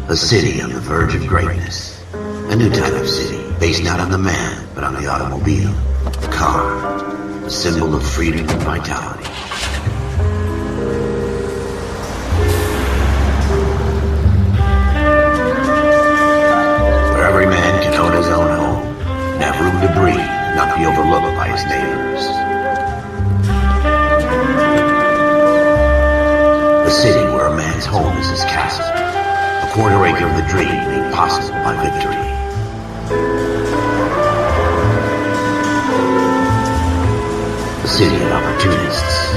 A city on the verge of greatness. A new type of city, based not on the man, but on the automobile. The car. A symbol of freedom and vitality. Where every man can own his own home, and have room to breathe, and not be overlooked by his neighbors. A city where a man's home is his castle. A quarter acre of the dream made possible by victory. A city of opportunists.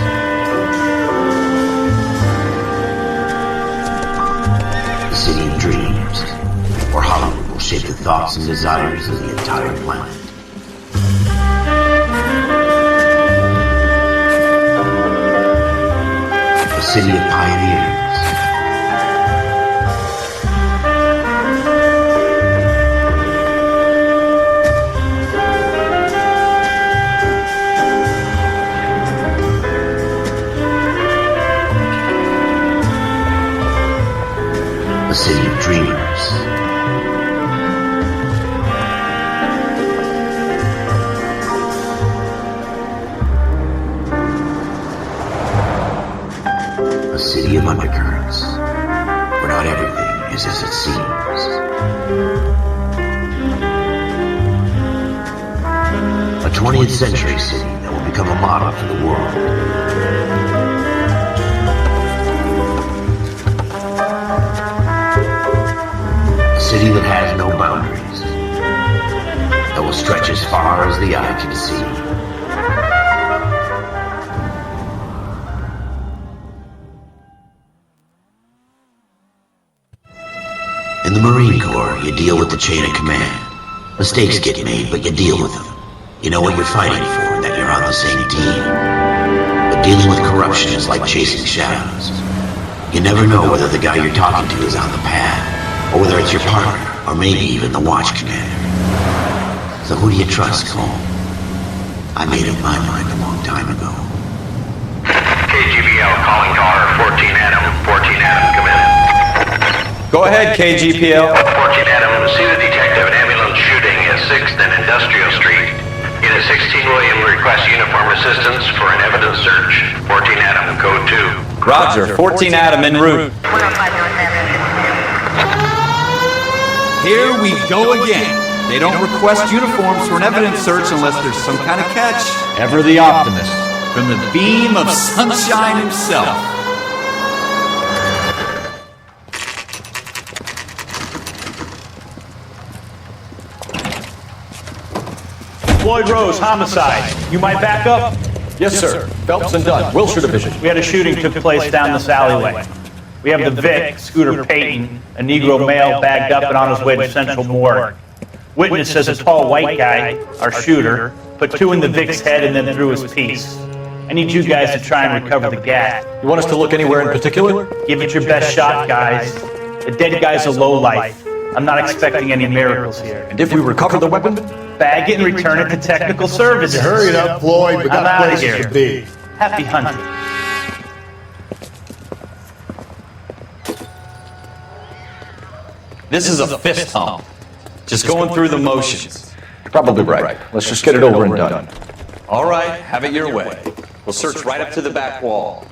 A city of dreams, where Hollywood will shape the thoughts and desires of the entire planet. A city of pioneers. A city of dreamers. A city of undercurrents, where not everything is as it seems. A 20th century city that will become a model for the world. A city that has no boundaries, that will stretch as far as the eye can see. In the Marine Corps, you deal with the chain of command. Mistakes get made, but you deal with them. You know what you're fighting for, and that you're on the same team. But dealing with corruption is like chasing shadows. You never know whether the guy you're talking to is on the path, or whether it's your partner, or maybe even the watch commander. So who do you trust, Cole? I made up my mind a long time ago. KGBL calling caller 14 Adam. 14 Adam, come in. Go ahead, KGPL. 14 Adam, see the detective, an ambulance shooting at 6th and Industrial Street. Unit 16 William requests uniform assistance for an evidence search. 14 Adam, code 2. Roger, 14 Adam en route. Here we go again. They don't request uniforms for an evidence search unless there's some kind of catch. Ever the optimist. From the beam of sunshine himself. Floyd Rose, homicide. You might back up? Yes, sir. Phelps and Dunn, Wilshire Division. We had a shooting took place down this alleyway. We have the Vic, Scooter Payton, a Negro male bagged up and on his way to Central Morgue. Witness says a tall white guy, our shooter, put 2 in the Vic's head and then threw his piece. I need you guys to try and recover the gat. You want us to look anywhere in particular? Give it your best shot, guys. The dead guy's a lowlife. I'm not expecting any miracles here. And if we recover the weapon? Bag it and return it to technical services. Hurry it up, Floyd. We I'm got outta places here. to be. Happy hunting. This is a fist hump. Just going through the motions. You're probably right. Let's just get it over and done. All right, have it your way. We'll search right up to the back wall.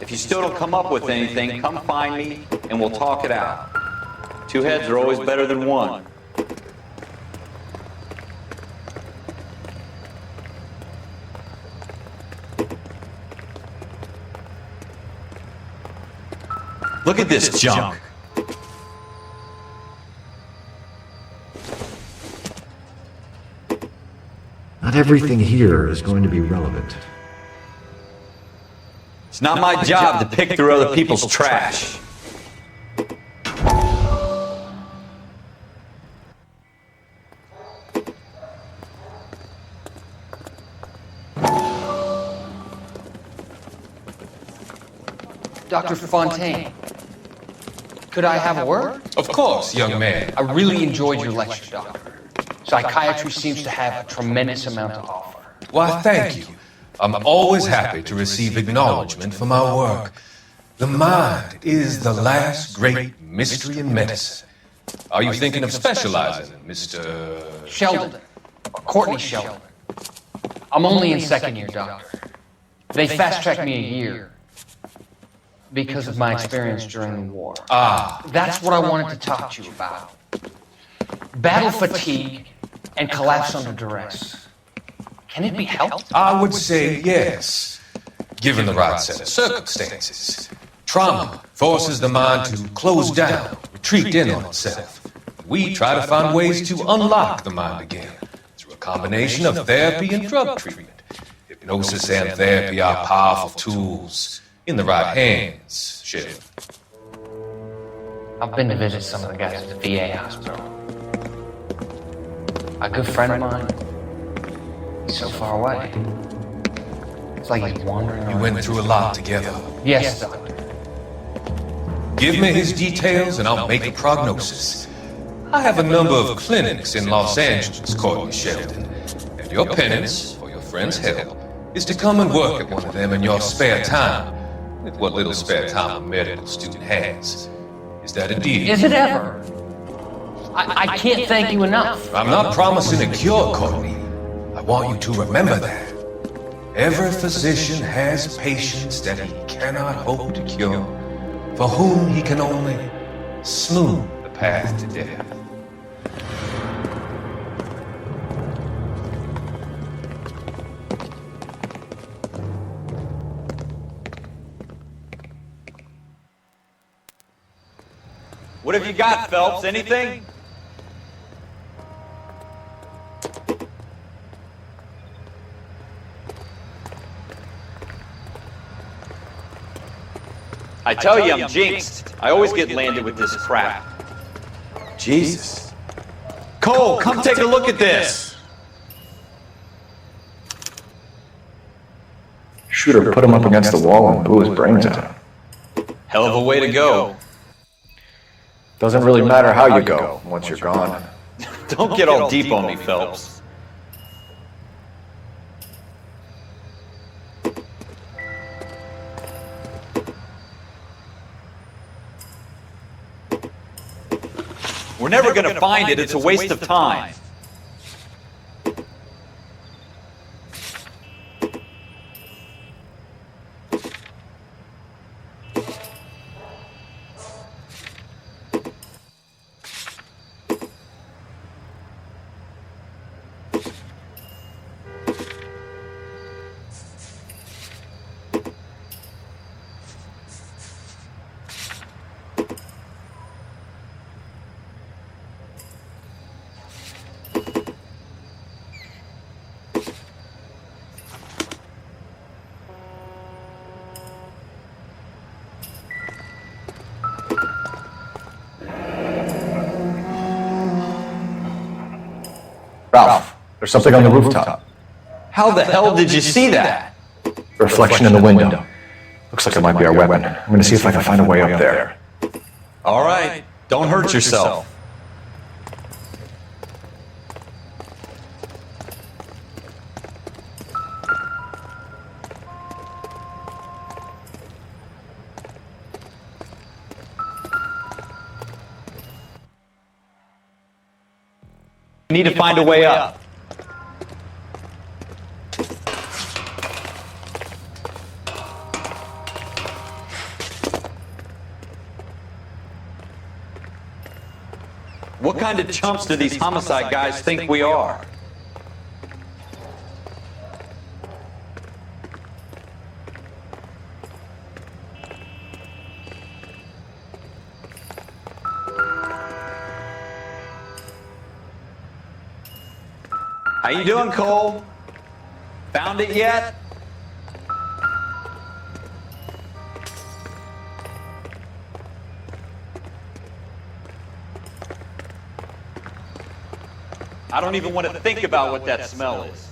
If you still don't come up with anything, come find me and we'll talk it out. 2 heads are always better than 1. Look at this junk. Not everything here is going to be relevant. It's not my job to pick through other people's trash. Dr. Fontaine, could I have a word? Of course, young man. I really enjoyed your lecture, Doctor. Psychiatry seems to have a tremendous amount to offer. Why, thank you. I'm always happy to receive acknowledgement for my work. The mind is the last great mystery in medicine. Are you thinking of specializing, Mr. Sheldon. Courtney Sheldon. I'm only in second year, Doctor. They fast-tracked me a year because of my experience during the war. That's what I wanted to talk to you about. Battle fatigue and collapse under duress. Can it be helped? I would say yes, given the right set of circumstances. Trauma forces the mind to close down, retreat in on itself. We try to find ways to unlock the mind again through a combination of therapy and drug treatment. Hypnosis and therapy are powerful tools in the right hands, Sheldon. I've been to visit some of the guys at the VA hospital. A good friend of mine, he's so far away. It's like he's wandering around. We went through a lot together. Yes, Doctor. Give me his details and I'll make a prognosis. I have a number of clinics in Los Angeles, Courtney Sheldon, and your penance, for your friend's help, is to come and work at one of them in your spare time, with what little spare time a medical student has. Is that a deal? Is it ever? I can't thank you enough. I'm not promising a cure, Courtney. I want you to remember that. Every physician has patients that he cannot hope to cure, for whom he can only smooth the path to death. What have you got, Phelps? Anything? I tell you, I'm jinxed. I always get landed with this crap. Jesus. Cole, come take a look at this. Shooter put him up against the wall and blew his brains out. Hell of a way to go. Doesn't really matter how you go once you're gone. Don't get all deep on me, Phelps. We're never gonna find it. It's a waste of time. Ralph, there's something on the rooftop. How the hell did you see that? Reflection in the window. Looks like it might be our weapon. I'm gonna see if I can find a way up there. All right, don't hurt yourself. We need to find a way up. What kind of chumps do these homicide guys think we are? How you doing, Cole? Found it yet? I don't even want to think about what that smell is.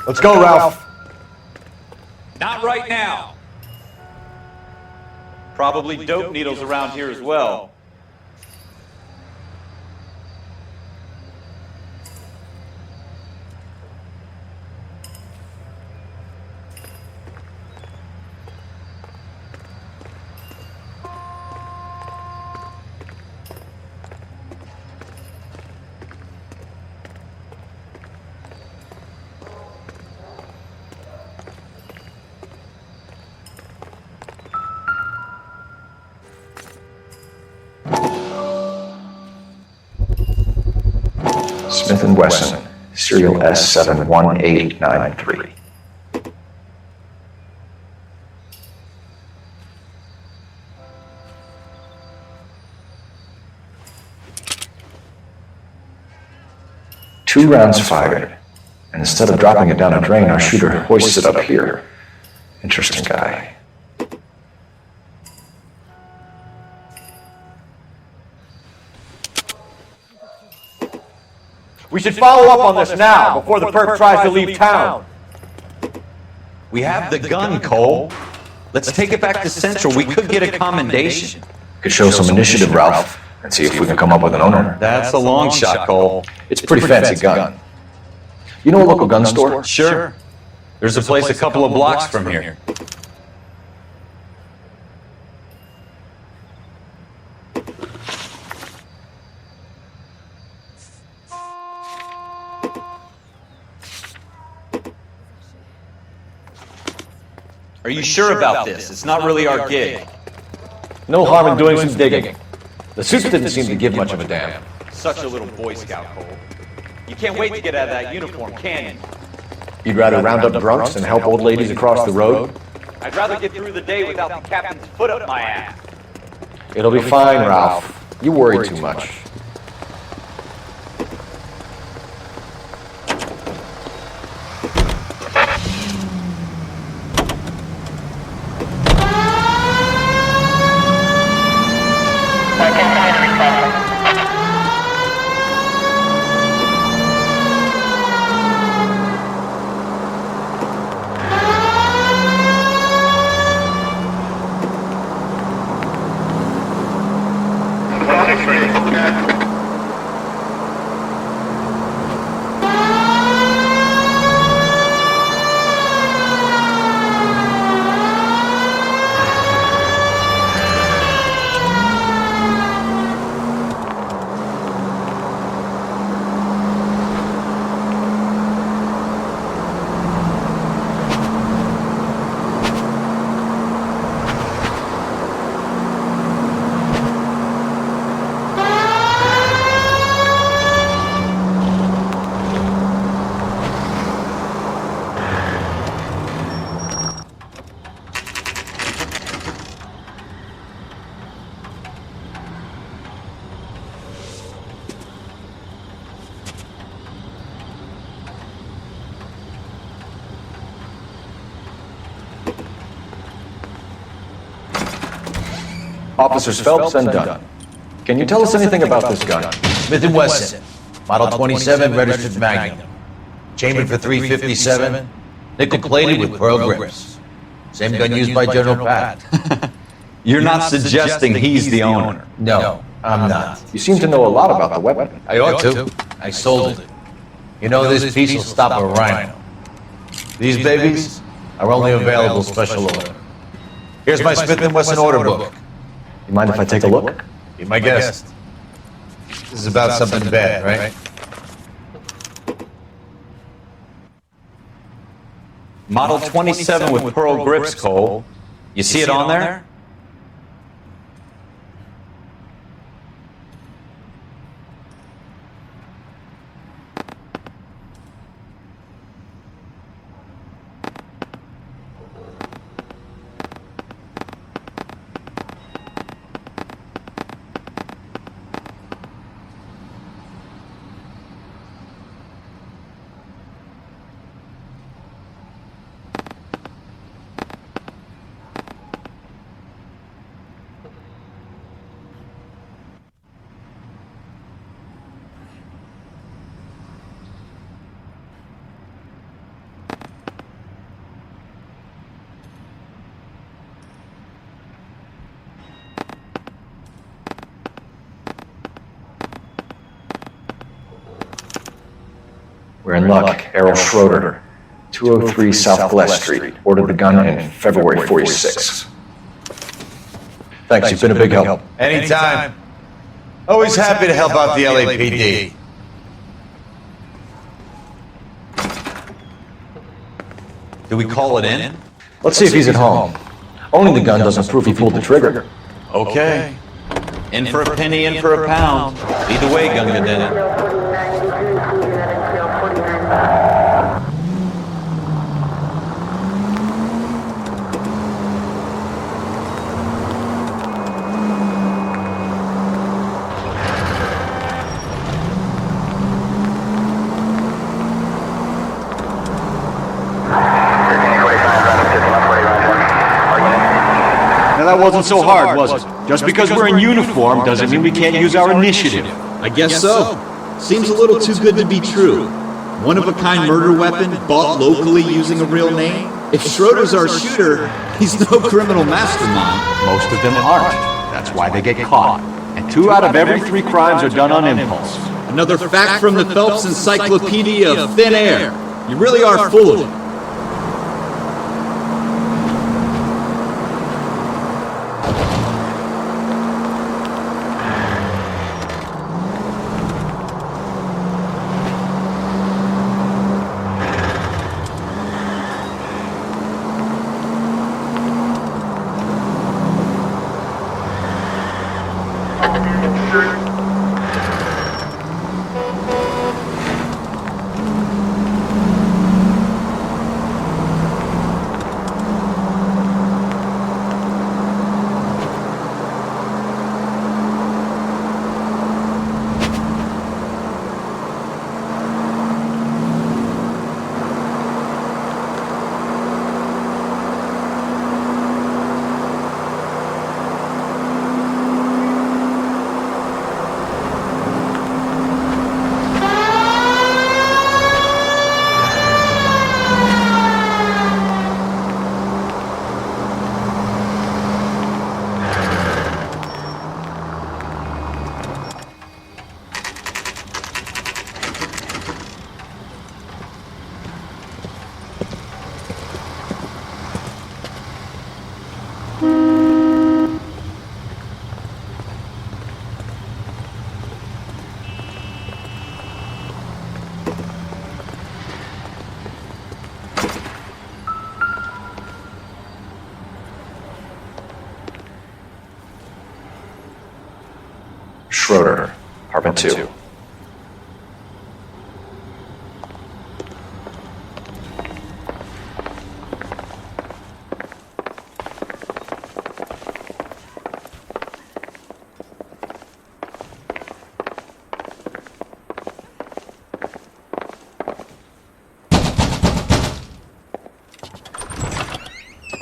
Let's go, Ralph. Not right now. Probably dope needles around here as well. Smith & Wesson, serial S71893. Two rounds fired, and instead of dropping it down a drain, our shooter hoists it up here. Interesting guy. We should follow up on this now, before the perp tries to leave town. We have the gun, Cole. Let's take it back to Central. We could get a commendation. Could show some initiative, Ralph, and see if we can come up with an owner. That's a long shot, Cole. It's a pretty fancy gun. You know a local gun store? Sure. There's a place a couple of blocks from here. Are you sure about this? It's not really our gig. No harm in doing some digging. The suits didn't seem to give much of a damn. Such a little Boy Scout, Cole. You can't wait to get out of that uniform, can you? You'd rather round up drunks and help old ladies across the road? I'd rather get through the day without the captain's foot up my ass. It'll be fine, Ralph. You worry too much. Officers Phelps and Dunn. Can you tell us anything about this gun? Smith & Wesson, Model 27, registered Magnum. Chambered for .357, nickel-plated with pearl grips. Same gun used by General Pat. You're not suggesting he's the owner? No, I'm not. You seem to know a lot about the weapon. I ought to. I sold it. You know, this piece will stop a rhino. These babies are only available special order. Here's my Smith & Wesson order book. You mind if I take a look? Be my guest. This is about something bad, right? Model 27 with pearl grips, Cole. You see it on there? We're in luck. Errol Schroeder, 203 South Glass Street. Ordered the gun in February 46. Thanks, you've been a big help. Anytime. Always happy to help out the LAPD. Do we call it in? Let's see if he's at home. Owning the gun doesn't prove he pulled the trigger. Okay. In for a penny, in for a pound. Lead the way, Gunga Dinner. Now that wasn't so hard, was it? Just because we're in uniform doesn't mean we can't use our initiative. I guess so. Seems a little too good to be true. One-of-a-kind murder weapon bought locally using a real name? If Schroeder's our shooter, he's no criminal mastermind. Most of them aren't. That's why they get caught. And 2 out of every 3 crimes are done on impulse. Another fact from the Phelps Encyclopedia of Thin Air. You really are full of it. Schroeder, apartment 2.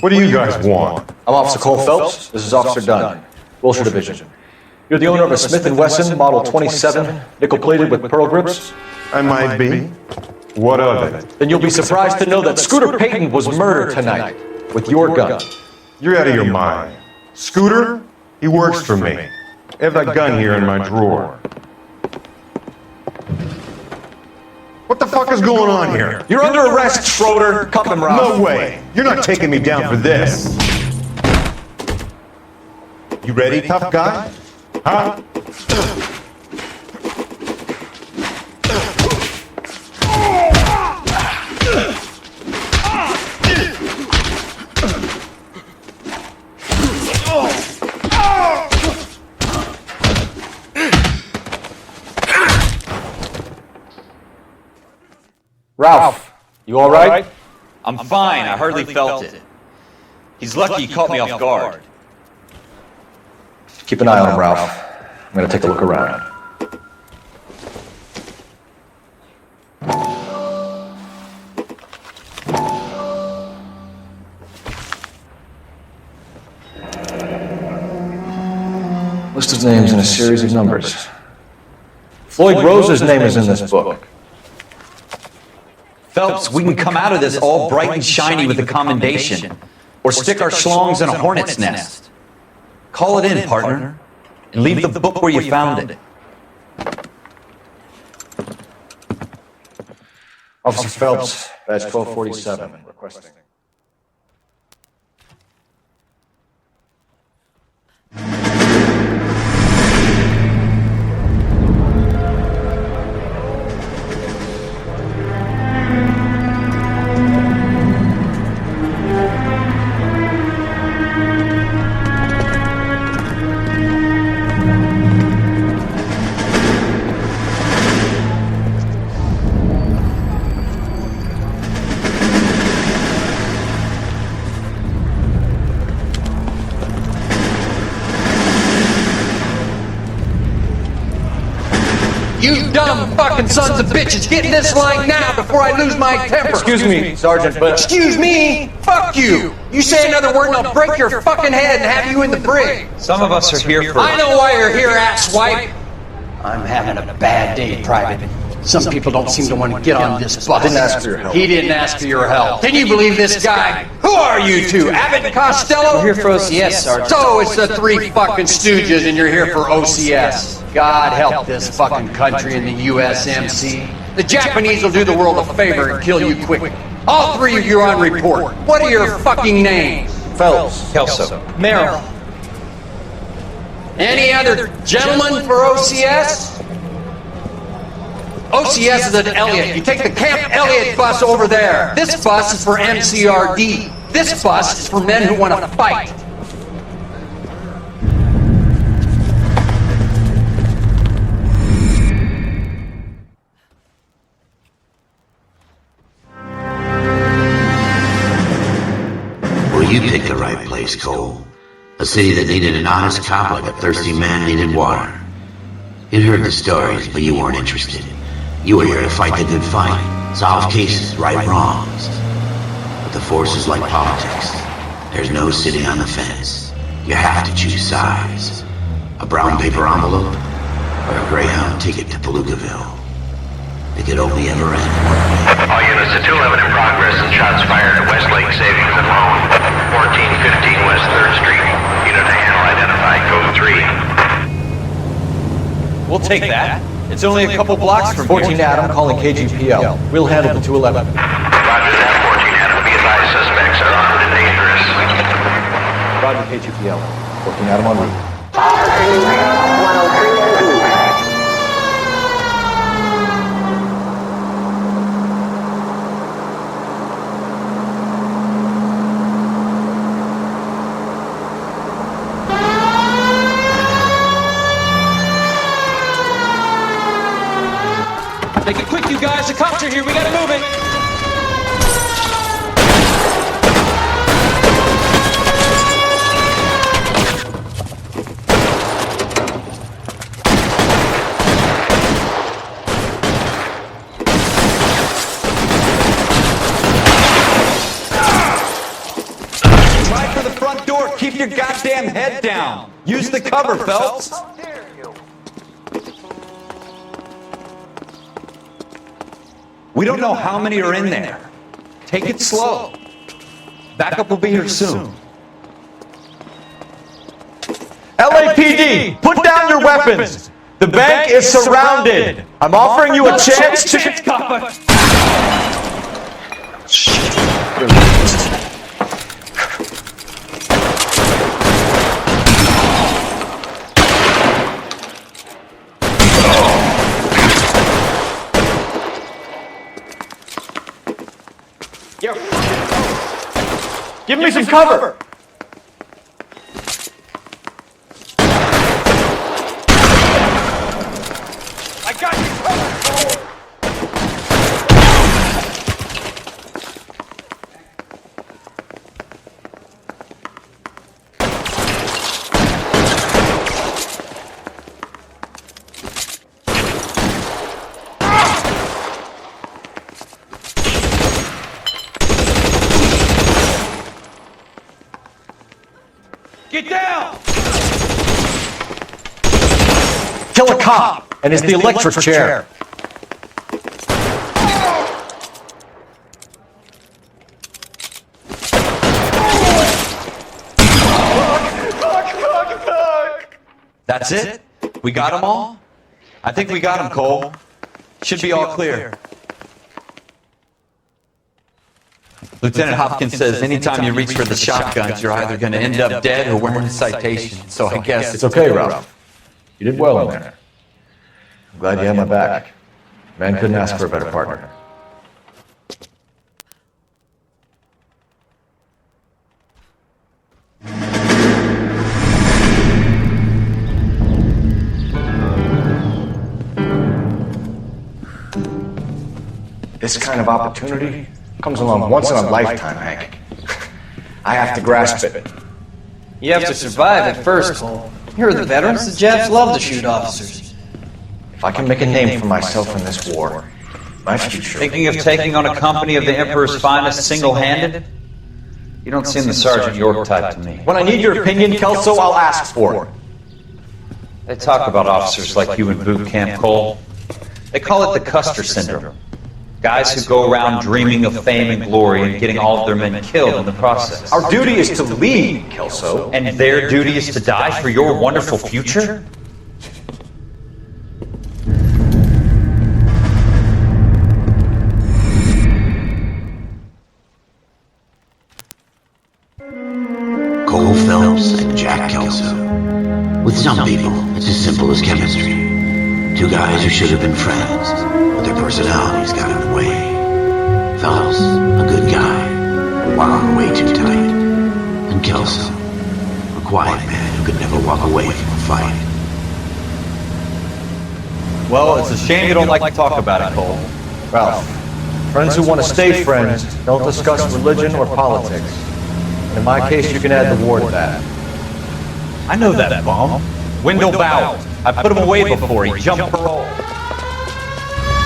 What do you guys want? I'm Officer Cole Phelps. This is Officer Dunn, Wilshire Division. You're the owner of a Smith & Wesson Model 27, nickel-plated with pearl grips? I might be. What of it? Then you'll be surprised to know that Scooter Payton was murdered tonight with your gun. You're out of your mind. Scooter? He works for me. I have that gun here in my drawer. What the fuck is going on here? You're under arrest, Schroeder. Cuff him, Ralph. No way. You're not taking me down for this. You ready, tough guy? Huh? Ralph, you all right? I'm fine. I hardly felt it. He's lucky he caught me off guard. Keep an eye on him, Ralph. I'm gonna take a look around. List of names and a series of numbers. Floyd Rose's name is in this book. Phelps, we can come out of this all bright and shiny with a commendation, or stick our schlongs in a hornet's nest. Call it in, partner, and leave the book where you found it. Officer Phelps, badge 1247, requesting. You dumb fucking sons of bitches, get in this line now before I lose my temper! Excuse me, Sergeant, but... Excuse me? Fuck you! You say another word and I'll break your fucking head and have you in the brig! Some of us are here for... I know why you're here, asswipe! I'm having a bad day, Private. Some people don't seem to want to get on this bus. Didn't ask for your help. He didn't ask for your help. Can you believe this guy? Who are you two? Abbott and Costello? We're here for OCS, Sergeant. So it's the three fucking stooges and you're here for OCS. God help this fucking country and the USMC. The Japanese will do the world a favor and kill you quick. All three of you are on report. What are your fucking names? Phelps. Kelso. Merrill. Any other gentlemen for OCS? OCS is at Elliott. You take the Camp Elliott bus over there. This bus is for MCRD. This bus is for men who want to fight. Well, you picked the right place, Cole. A city that needed an honest cop like a thirsty man needed water. You'd heard the stories, but you weren't interested. You were here to fight the good fight, solve cases, right wrongs. But the force is like politics. There's no sitting on the fence. You have to choose sides. A brown paper envelope, or a Greyhound ticket to Palookaville. It could only ever end one way. All units to 211 in progress and shots fired at Westlake Savings and Loan, 1415 West 3rd Street. Unit to handle identified code 3. We'll take that. It's only a couple blocks from 14 Adam calling KGPL. We'll handle the 211. Roger that, 14 Adam. Be advised, suspects are armed and dangerous. Roger KGPL. 14 Adam on route. Make it quick, you guys. The cops are here. We gotta move it. Try for the front door. Keep your goddamn head down. Use the cover, Phelps. We don't know how many are in there. Take it slow. Backup will be here soon. LAPD, put down your weapons. The bank is surrounded. I'm offering you a chance to... Give me some cover! I got you covered, Cole! Get down! Kill a cop, and it's the electric chair. That's it? We got them all? I think we got them, Cole. Should be all clear. Lieutenant Hopkins says anytime you reach for the shotguns, you're either going to end up dead or wearing a citation. So I guess It's okay, Ralph. You did well in there. I'm glad you had my back. Man couldn't ask for a better partner. This kind of opportunity comes along once in a lifetime, Hank. I have to grasp it. You have to survive at first, Cole. Here are the veterans. The Japs love to shoot officers. If I can make a name for myself in this war, my future... Thinking of taking on a company of the Emperor's finest single-handed? You don't seem the Sergeant York type to me. When I need your opinion, Kelso, I'll ask for it. They talk about officers like you in boot camp, Cole. They call it the Custer Syndrome. Guys who go around dreaming of fame and glory and getting all of their men killed in the process. Our duty is to lead, Kelso. And their duty is to die for your wonderful future? Cole Phelps and Jack Kelso. With some people, it's as simple as chemistry. Two guys who should have been friends, but their personalities got in the way. Phelps, a good guy, wound way too tight. And Kelso, a quiet man who could never walk away from a fight. Well, it's a shame you don't like to talk about it, Cole. Ralph, friends who want to stay friends don't discuss religion or politics. In my case, you can add the war to that. I know that bum. Wendell Bowers. I put him away before he jumped parole.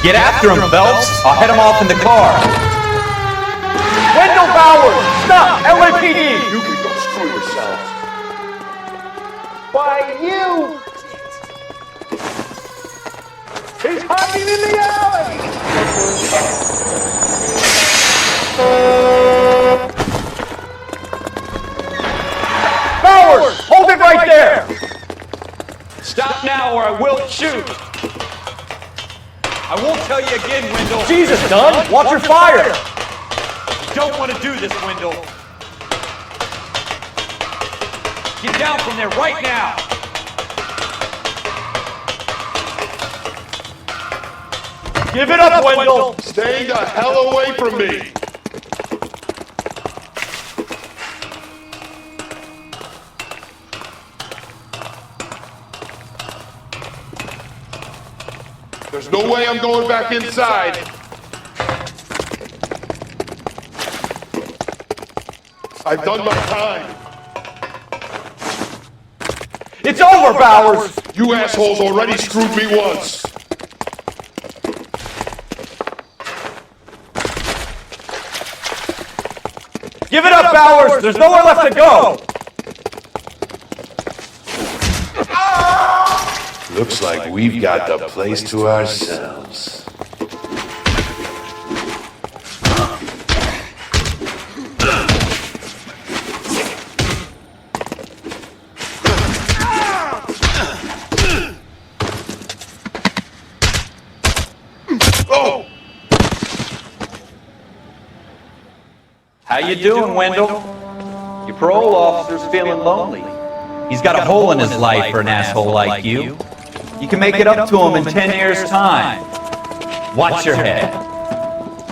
Get after him, Phelps. I'll head him off in the car. Wendell Bowers! Stop! LAPD! You can go screw yourself. Why, you! He's hiding in the alley! Bowers! Hold it right there! Stop now or I will shoot. I won't tell you again, Wendell. Jesus, Dunn! Watch your fire! You don't want to do this, Wendell. Get down from there right now. Give it up, Wendell! Stay the hell away from me. There's no way I'm going back inside. I've done my time. It's over, Bowers! You assholes already screwed me once. Give it up, Bowers! There's nowhere left to go! Looks like we've got the place to ourselves. Oh! How you doing, Wendell? Your parole officer's feeling lonely. He's got a hole in his life for an asshole like you. You can make it up to him in 10 years' time. Watch your head.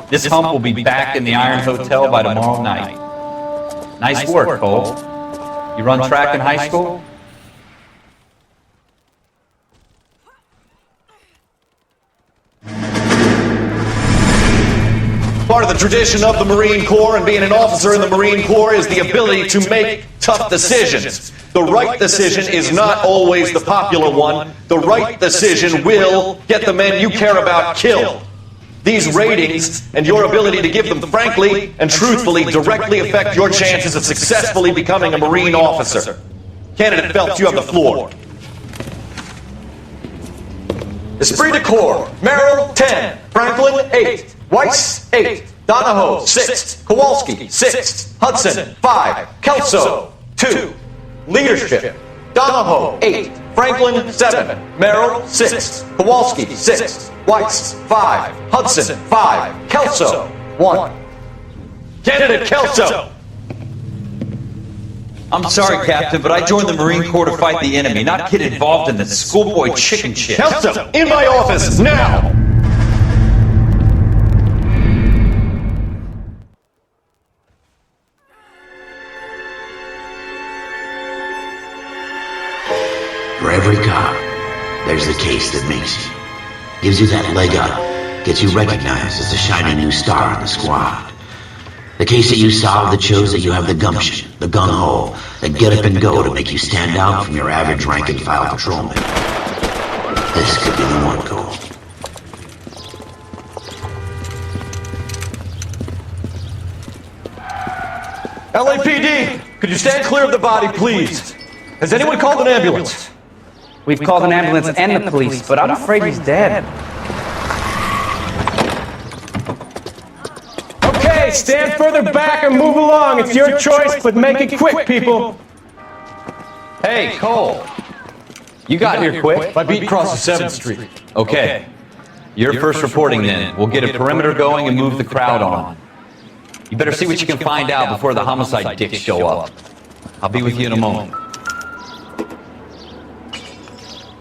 This hump will be back in the Iron Hotel by tomorrow night. Nice work, Cole. You run track in high school? Part of the tradition of the Marine Corps and being an officer in the Marine Corps is the ability to make tough decisions. The right decision is not always the popular one. The right decision will get the men you care about killed. These ratings and your ability to give them frankly and truthfully directly affect your chances of successfully becoming a Marine officer. Candidate Phelps, you have the floor. Esprit de Corps, Merrill 10, Franklin 8, Weiss 8, Donahoe 6, Kowalski 6, Hudson 5, Kelso 2. Leadership, Donahoe 8, Franklin 7, Merrill 6, Kowalski 6, Weiss 5, Hudson 5, Kelso 1. Candidate Kelso! I'm sorry, Captain, but I joined the Marine Corps to fight the enemy, not get involved in the schoolboy chicken shit. Kelso, in my office, now! For every cop, there's the case that makes you. Gives you that leg up, gets you recognized as a shining new star in the squad. The case that you solve that shows that you have the gumption, the gung-ho, that get up and go to make you stand out from your average rank-and-file patrolman. This could be the one goal. LAPD, could you stand clear of the body, please? Has anyone called an ambulance? We've called an ambulance and the police, but I'm afraid he's dead. Okay, stand further back and move along. It's your choice, but make it quick, people. Hey, Cole. You got here quick. My beat crosses 7th Street. Okay. You're first reporting then. We'll get a perimeter going and move the crowd on. You better see what you can find out before the homicide dicks show up. I'll be with you in a moment.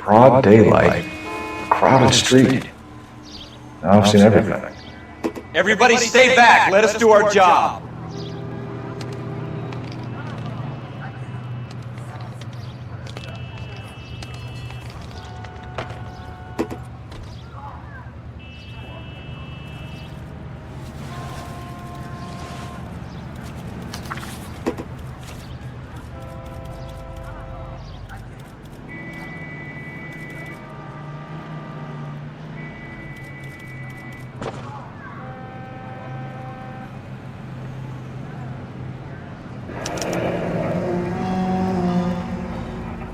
Broad daylight, crowded street. Now I've seen everything. Everybody stay back. Let us do our job.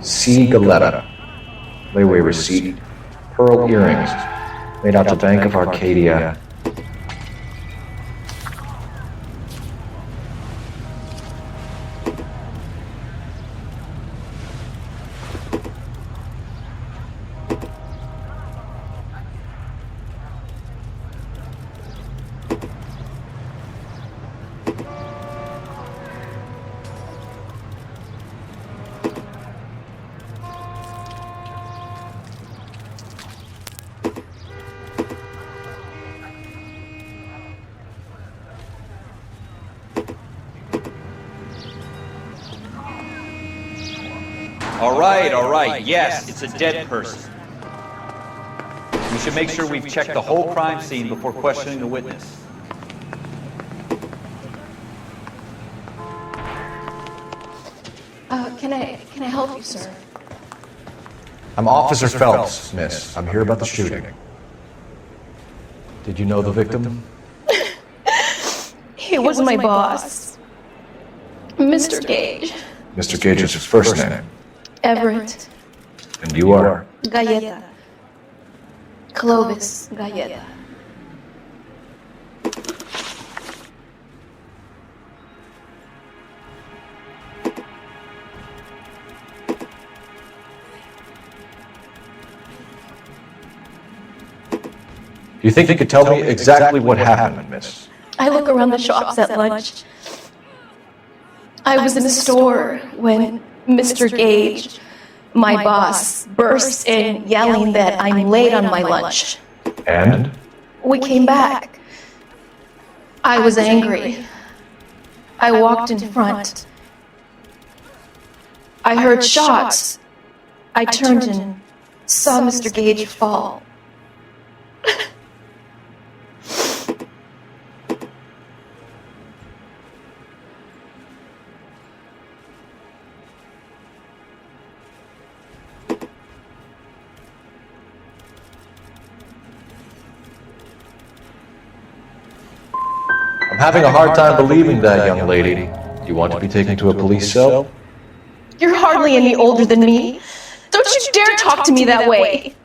C. Galetta. Layaway receipt. Pearl earrings. Made out to Bank of Arcadia. All right. Yes, it's a dead person. We should make sure we've checked the whole crime scene before questioning the witness. Can I help you, sir? I'm Officer Phelps, miss. I'm here about the shooting. Did you know the victim? He was my boss. Mr. Gage. Mr. Gage is his first name. Everett. And you are? Galleta. Clovis Galleta. Do you think you could tell me exactly what happened, miss? I look around the shops at lunch. I was in a store when Mr. Gage, my boss, bursts in yelling that I'm late on my lunch. And? We came back. I was angry. I walked in front. I heard shots. I turned and saw Mr. Gage fall. I'm having a hard time believing that, young lady. Do you want to be taken to a police cell? You're hardly any older than me. Don't you dare talk to me that way.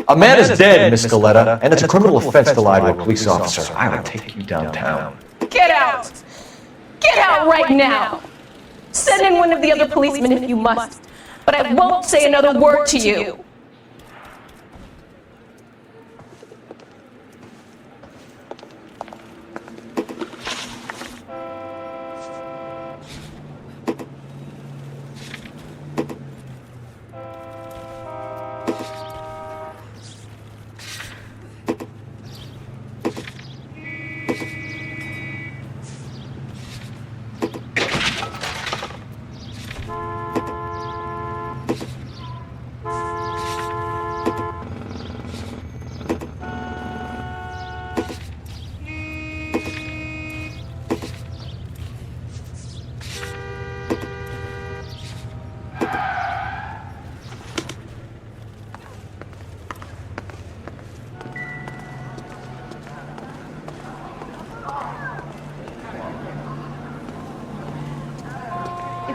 A man is dead, Miss Galetta, and it's a criminal offense to lie to a police officer. I will take you downtown. Get out! Get out right now! Send in one of the other policemen if you must, but I won't say another word to you.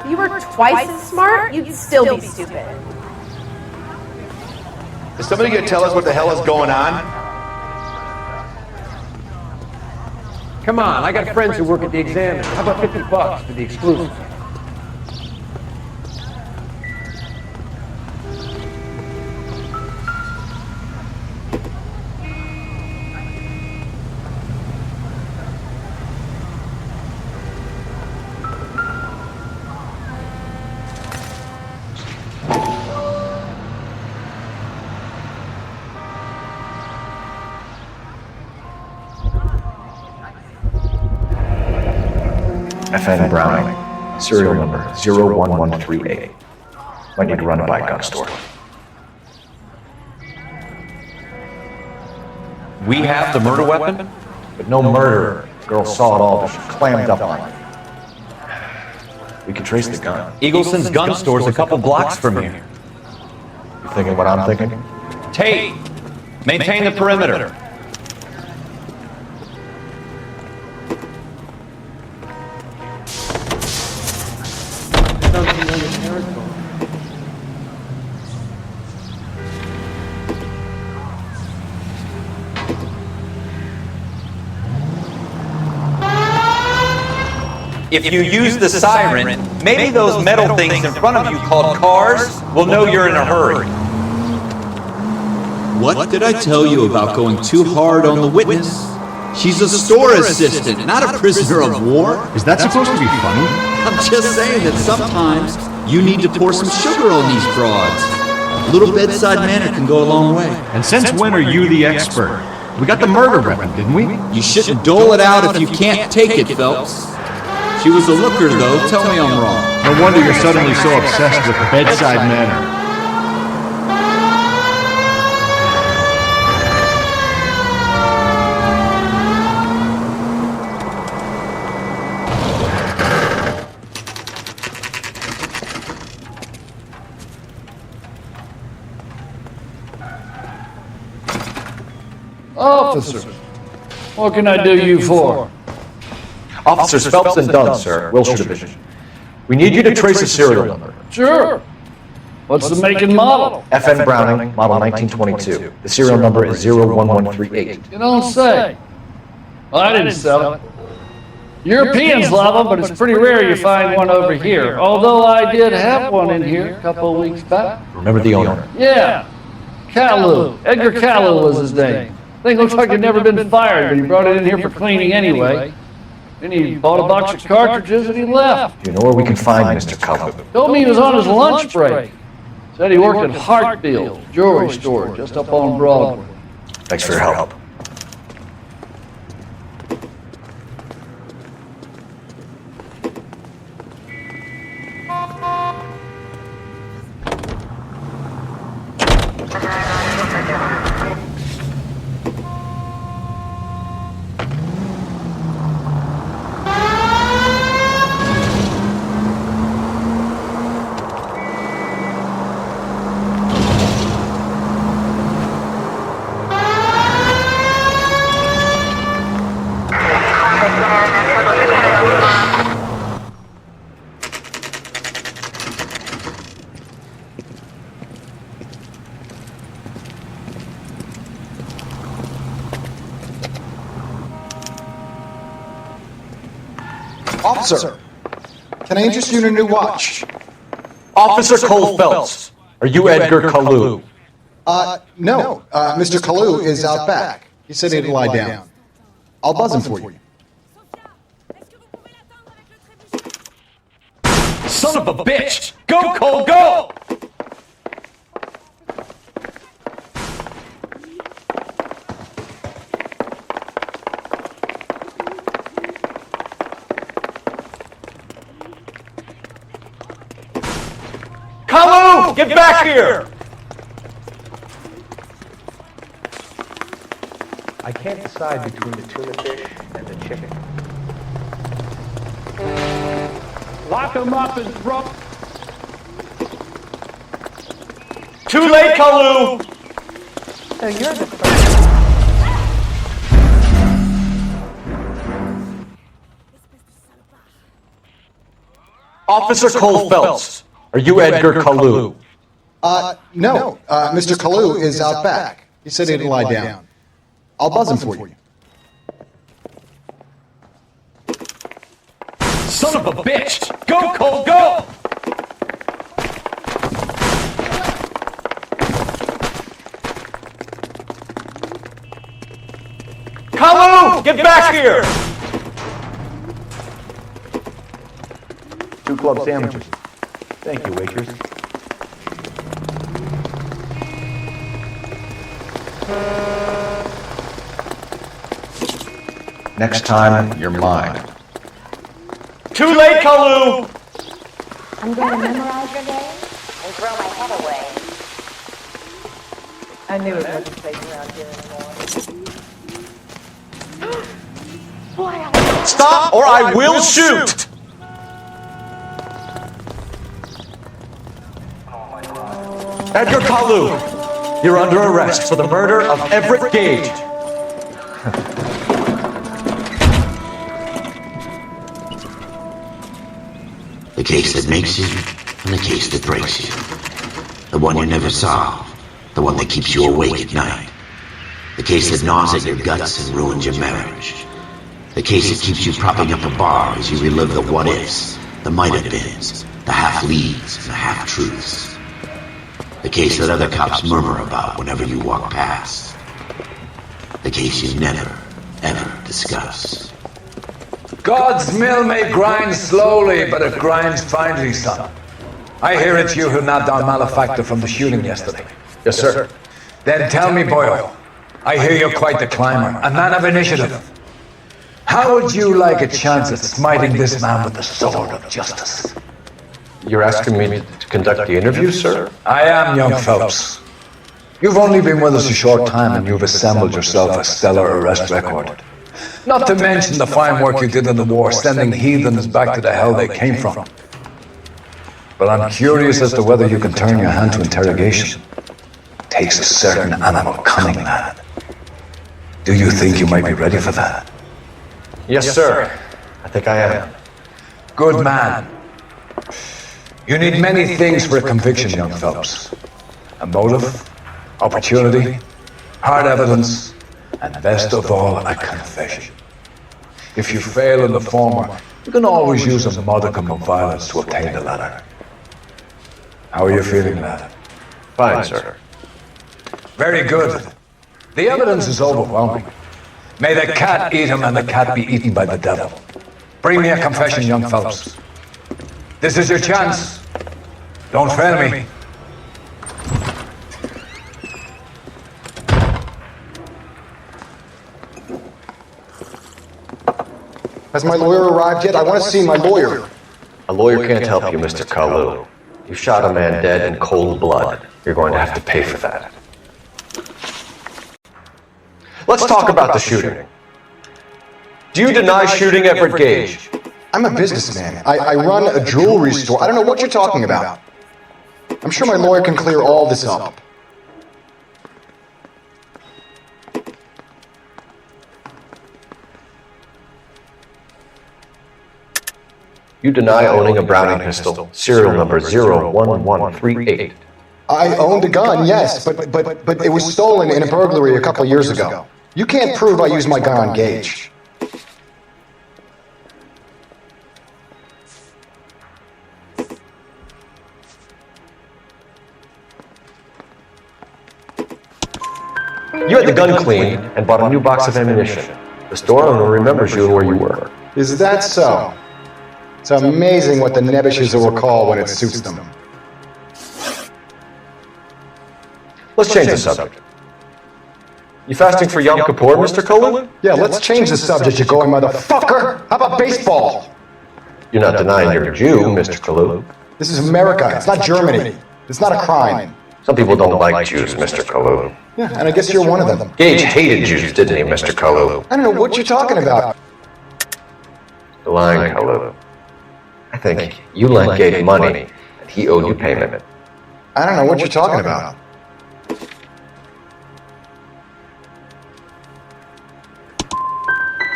If you were twice as smart, you'd still be stupid. Is somebody gonna tell us what the hell is going on? Come on, I got friends who work at the Examiner. How about $50 for the exclusive? FN Browning, serial number 01138. Might need to run it by a gun store. We have the murder weapon? But no murderer. The girl saw it all, but she clammed up on it. We can trace the gun. Eagleson's gun store's a couple blocks from here. You thinking what I'm thinking? Tate, maintain the perimeter. If you use the siren, maybe those metal things in front of you called cars will know you're in a hurry. What did I tell you about going too hard on the witness? She's a store assistant, not a prisoner of war. Is that supposed to be funny? I'm just saying that sometimes you need to pour some sugar on these broads. A little bedside manner can go a long way. And since when are you the expert? We got the murder weapon, didn't we? You shouldn't dole it out if you can't take it, Phelps. She was a looker, though. Tell me I'm wrong. No wonder you're suddenly so obsessed with bedside manner. Officer, what can I do you for? Officers Phelps and Dunn, sir, Wilshire Division. We need you to trace a serial number. Sure. What's the make and model? FN Browning, model 1922. The serial number is 01138. You don't say. Well, I didn't sell it. Europeans love them, but it's pretty rare you find one over here. Although I did have one in here a couple of weeks back. Remember the owner? Yeah. Caillou. Edgar Caillou was his name. Thing looks like he'd never been fired, but he brought it in here for cleaning anyway. Then he bought a box of cartridges and he left. Do you know where we can find Mr. Caillou? Told me he was on his lunch break. Said he worked at Hartfield jewelry store just up on Broadway. Thanks for your help. Officer, can I interest you in a new watch? Officer Cole Phelps, are you Edgar Caillou? No. Mr. Caillou is out back. He said he'd lie down. I'll buzz him for you. Son of a bitch! Go, Cole, go! Caillou, get back here! I can't decide between the tuna fish and the chicken. Lock him up and throw. Too late, Caillou! So you're the first. Officer Cole Phelps, are you Edgar Kalu? No. Mr. Kalu is out back. He said he'd lie down. I'll buzz him for you. Son of a bitch! Go, Cole, go! Kalu! Get back here! 2 club sandwiches. Thank you, waitress. Next time, you're mine. Too late, Kalu! I'm going to memorize your name and throw my head away. I knew it wasn't safe around here anymore. Stop or I will shoot! Edgar Kalu, you're under arrest for the murder of Everett Gage. The case that makes you, and the case that breaks you. The one you never solve. The one that keeps you awake at night. The case that gnaws at your guts and ruins your marriage. The case that keeps you propping up a bar as you relive the what-ifs, the might-have-beens, the half-leads, and the half-truths. The case that other cops murmur about whenever you walk past. The case you never, ever discuss. God's mill may grind slowly, but it grinds finely, son. I hear it's you who nabbed our malefactor from the shooting yesterday. Yes, sir. Then tell me, Boyle, I hear you're quite the climber, a man of initiative. How would you like a chance at smiting this man with the sword of justice? You're asking me to conduct the interview, sir? I am, young Phelps. You've only been with us a short time and you've assembled yourself a stellar arrest record. Not to mention the fine work you did in the war, sending heathens back to the hell they came from. But I'm curious as to whether you can turn your hand to interrogation. Takes a certain animal cunning, man. Do you think you might be ready for that? Yes, sir. I think I am. Good man. You need many things for a conviction, young Phelps. A motive, opportunity, hard evidence, and best of all, a confession. If you fail in the former, you can always use a modicum of violence to obtain the latter. How are you feeling, lad? Fine, sir. Very good. The evidence is overwhelming. May the cat eat him and the cat be eaten by the devil. Bring me a confession, young Phelps. This is your chance. Don't fail me. Has my lawyer arrived yet? I want to see my lawyer. A lawyer can't help you, Mr. Kalu. You shot a man dead in cold blood. You're going to have to pay for that. Let's talk about the shooting. Do you deny shooting Everett Gage? I'm a businessman. I run a jewelry store. I don't know what you're talking about. I'm sure my lawyer can clear all this up. You deny owning a Browning pistol, serial number 01138. I owned a gun, yes, but it was stolen in a burglary a couple of years ago. You can't prove I used my gun on Gage. You had the gun cleaned and bought a new box of ammunition. The store owner remembers you and where you were. Is that so? It's amazing what the nebbishes will recall when it suits them. Let's change the subject. You fasting for Yom Kippur, Mr. Kalu? Yeah, let's change the subject, you going motherfucker! How about baseball? You're not denying you're a Jew, Mr. Kalu. This is America, it's not Germany. It's not a crime. Some people don't like Jews, Mr. Kalu. Yeah, and I guess you're one of them. Gage hated Jews, didn't he, Mr. Kalu? I don't know what you're talking about. You're lying, Kalu. I think you lent Gage money, and he owed you payment. I don't know what you're talking about.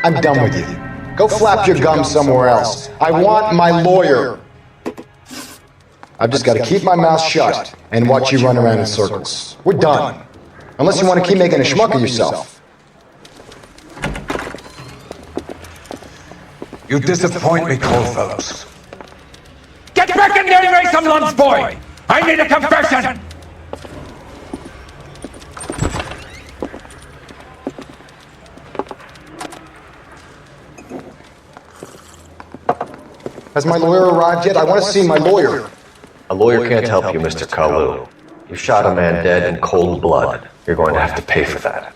I'm done with you. Go flap your gums somewhere else. I want my lawyer. I've just got to keep my mouth shut and watch you run around in circles. We're done. Unless you want to keep making a schmuck of yourself. You disappoint me, Cole Phelps. Get back in there and raise some lunch, boy! I need a confession! Has my lawyer arrived yet? I want to see my lawyer. A lawyer can't help you, Mr. Kalu. You shot a man dead in cold blood. You're going to have to pay for that.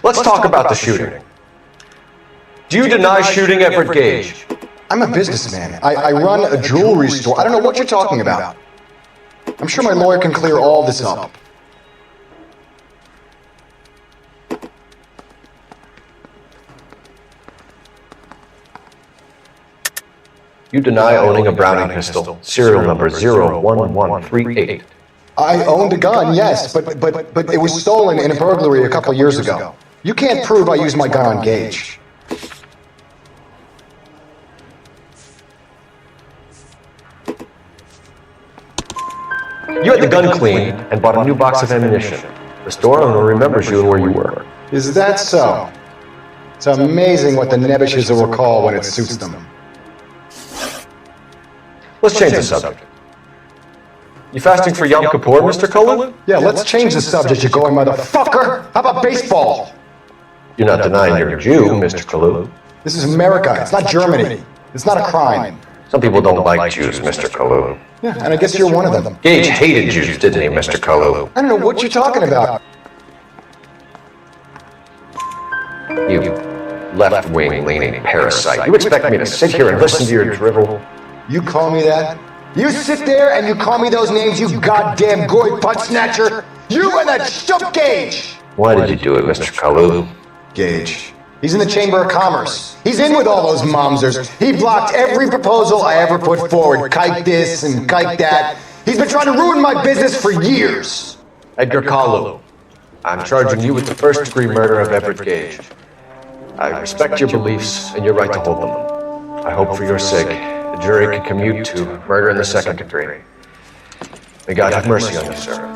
Let's talk about the shooting. Do you deny shooting Everett Gage? I'm a businessman. I run a jewelry store. I don't know what you're talking about. I'm sure my lawyer can clear all this up. You deny owning a Browning pistol, serial number 01138. I owned a gun, yes, but it was stolen in a burglary a couple years ago. You can't prove I used my gun on Gage. You had the gun cleaned and bought a new box of ammunition. The store owner remembers you and where you were. Is that so? It's amazing what the nebbishes will recall when it suits them. Let's change the subject. You fasting for Yom Kippur, Mr. Kalu? Yeah, let's change the subject, you going motherfucker! How about baseball? You're not denying you're a Jew, Mr. Kalu. This is America, it's not Germany. It's not a crime. Some people don't like Jews, Mr. Kalu. Yeah, and I guess you're one of them. Gage hated Jews, didn't he, Mr. Kalu? I don't know what you're talking about. You left-wing leaning parasite. You expect me to sit here and listen to your drivel? You call me that? You sit there and you call me those names, you goddamn goy putt snatcher? You and that shook Gage! Why did you do it, Mr. Kalu? Gage. He's in the Chamber of Commerce. He's in with all those momsers. He blocked every proposal I ever put forward. Kike this and kike that. He's been trying to ruin my business for years. Edgar Kalu, I'm charging you with the first-degree murder of Everett Gage. I respect your beliefs and your right to hold them. I hope for your sake the jury can commute to murder in the second degree. May God have mercy on you, sir.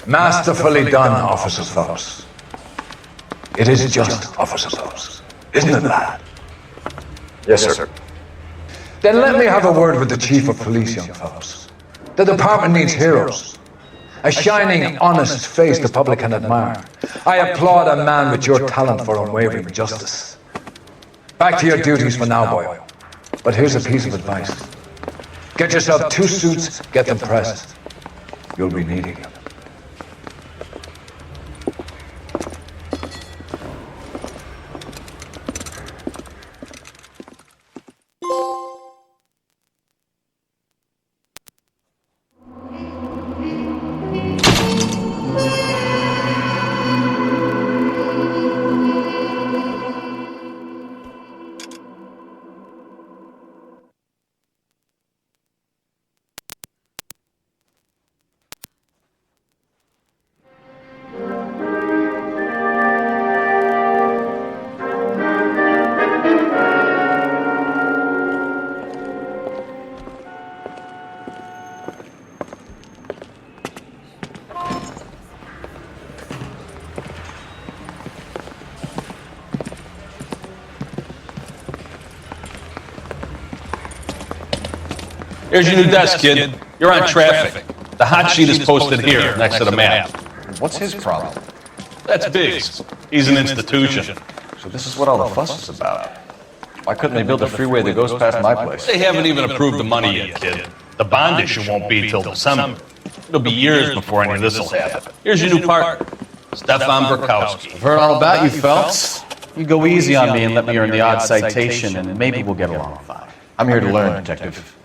Masterfully done, Officer Phelps. It is just, Officer Phelps. Isn't it that? Yes, sir. Then let me have a word with the Chief of Police, young Phelps. The department needs heroes. A shining, honest face the public can admire. I applaud a man with your talent for unwavering justice. Back to your duties for now, boy. But here's a piece of advice. Get yourself 2 suits, get them pressed. You'll be needing them. Here's your new desk, kid. You're on traffic. The hot sheet is posted here, next to the map. What's his problem? That's Biggs. He's an institution. So this is what all the fuss is about. Why couldn't they build a freeway that goes past my place? They haven't even approved the money yet, kid. The bond issue won't be till December. It'll be years before any of this will happen. Here's your new partner, Stefan Burkowski. I've heard all about you, Phelps. You go easy on me and let me earn the odd citation, and maybe we'll get along fine. I'm here to learn, Detective.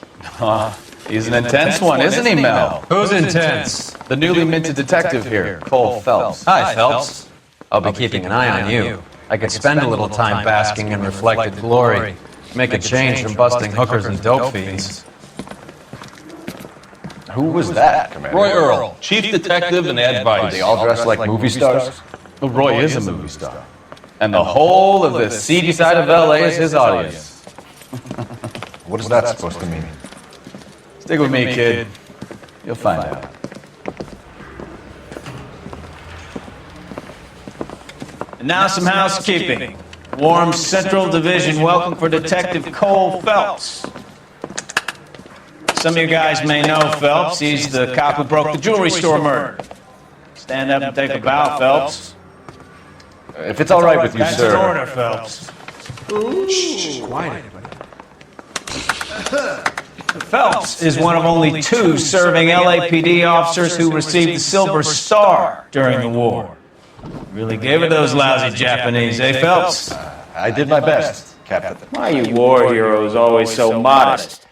He's an intense one, isn't he, Mel? Who's intense? The newly minted detective here, Cole Phelps. Hi, Phelps. I'll be keeping an eye on you. I could spend a little time basking in reflected glory, make a change from busting hookers and dope fiends. Who was that, Commander? Roy Earl, chief detective and advisor. They all dress like movie stars? Well, Roy is a movie star. And the whole of the seedy side of LA is his audience. What is that supposed to mean? Stick with me, kid. You'll find out. And now some housekeeping. Warm Central Division welcome for Detective Cole Phelps. Some of you guys may know Phelps. He's the cop who broke the jewelry store murder. Stand up and take a bow, Phelps. If it's all right with you, That's sir. an order, Phelps. Shh, quiet, Phelps is one of only 2 serving LAPD officers who received the Silver Star during the war. Really gave it those lousy Japanese, eh, Phelps? I did my best, Captain. Why are you war heroes always so modest?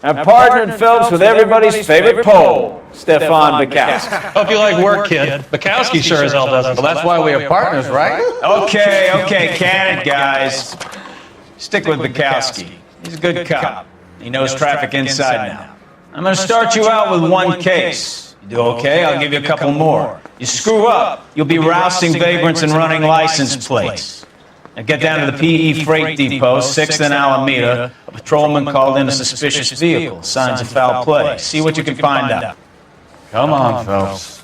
I've partnered Phelps with everybody's favorite Pole, Stefan Bukowski. Hope you like work, kid. Bukowski sure as hell doesn't. Well, that's why we have partners, right? Okay, can it, guys. Stick with Bukowski. He's a good cop. He knows traffic inside now. I'm going to start you out with one case. You do okay, I'll give you a couple more. You screw up, you'll be rousting vagrants and running license plates. Now get down to the PE Freight Depot, 6th and Alameda. A patrolman called in a suspicious vehicle. Signs of foul play. See what you can find out. Come on, Phelps.